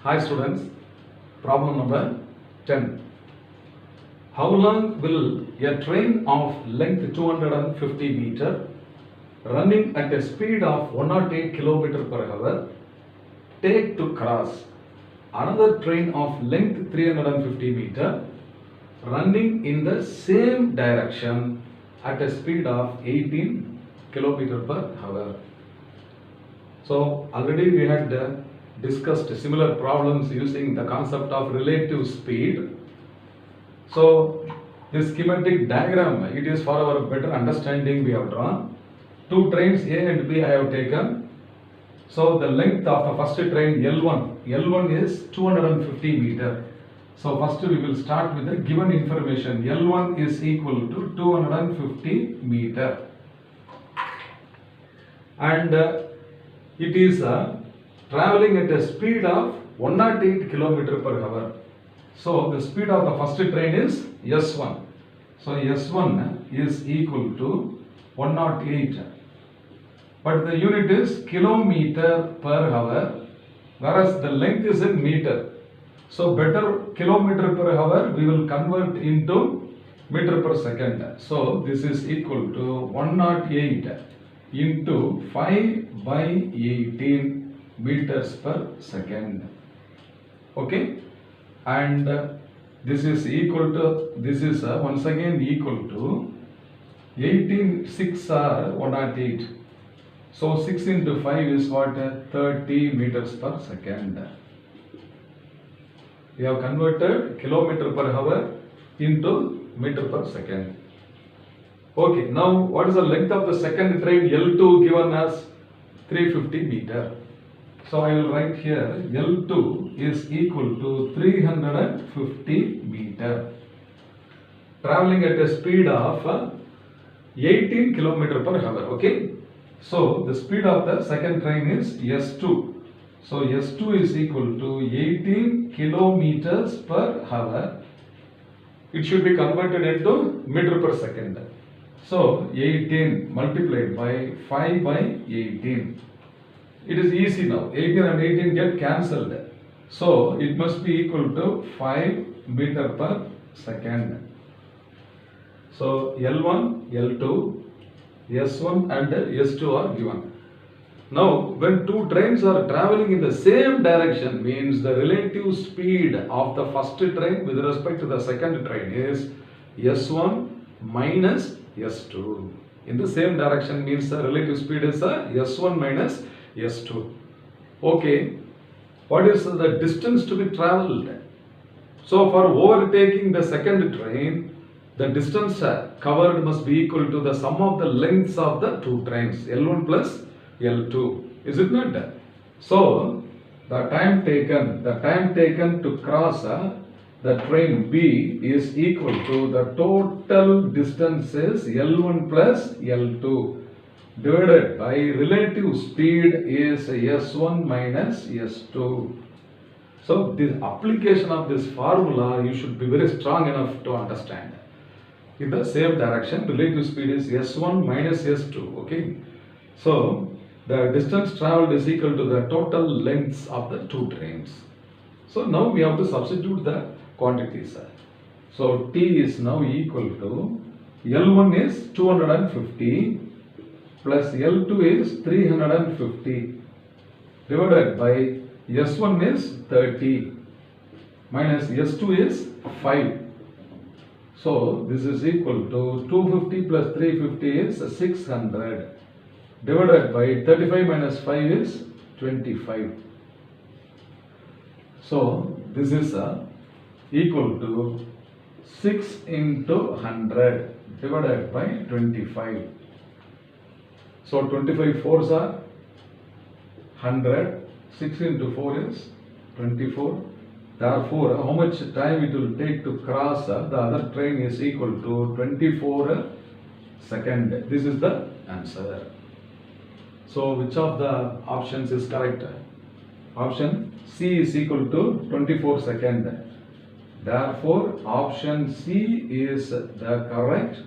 Hi students, problem number 10. How long will a train of length 250 meter running at a speed of 108 km per hour take to cross another train of length 350 meter running in the same direction at a speed of 18 km per hour? So already we had discussed similar problems using the concept of relative speed. So this schematic diagram, it is for our better understanding we have drawn. Two trains A and B I have taken. So the length of the first train L1 is 250 meter. So first we will start with the given information. L1 is equal to 250 meter. And it is traveling at a speed of 108 km per hour. So the speed of the first train is S1. So S1 is equal to 108. But the unit is kilometer per hour, whereas the length is in meter. So better kilometer per hour we will convert into meter per second. So this is equal to 108 into 5 by 18 meters per second. Okay, and this is equal to, this is once again equal to 18, 6 are 108. So 6 into 5 is what? 30 meters per second. We have converted kilometer per hour into meter per second. Okay, now what is the length of the second train L2 given as 350 meter? So I will write here L2 is equal to 350 meter, traveling at a speed of 18 km per hour. Okay, so the speed of the second train is S2. So S2 is equal to 18 kilometers per hour. It should be converted into meter per second. So 18 multiplied by 5 by 18. It is easy now. 18 and 18 get cancelled. So it must be equal to 5 meter per second. So L1, L2, S1 and S2 are given. Now when two trains are traveling in the same direction, means the relative speed of the first train with respect to the second train is S1 minus S2. In the same direction means the relative speed is S1 minus S2. Okay, what is the distance to be travelled? So for overtaking the second train, the distance covered must be equal to the sum of the lengths of the two trains, L1 plus L2. Is it not? So the time taken to cross the train B is equal to the total distances L1 plus L2 divided by relative speed is S1 minus S2. So this application of this formula you should be very strong enough to understand. In the same direction, relative speed is S1 minus S2. Okay, so the distance traveled is equal to the total lengths of the two trains. So now we have to substitute the quantities. So T is now equal to L1 is 250 plus L2 is 350 divided by S1 is 30 minus S2 is 5. So this is equal to 250 plus 350 is 600 divided by 35 minus 5 is 25. So this is equal to 6 into 100 divided by 25. So 25 fours are 100, 6 into 4 is 24. Therefore, how much time it will take to cross the other train is equal to 24 seconds. This is the answer. So which of the options is correct? Option C is equal to 24 seconds. Therefore, option C is the correct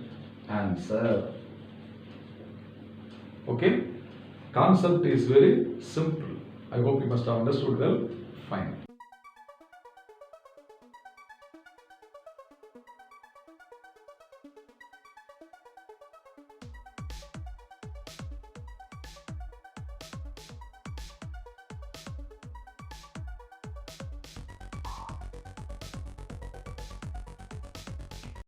answer. Okay, concept is very simple. I hope you must have understood well. Fine.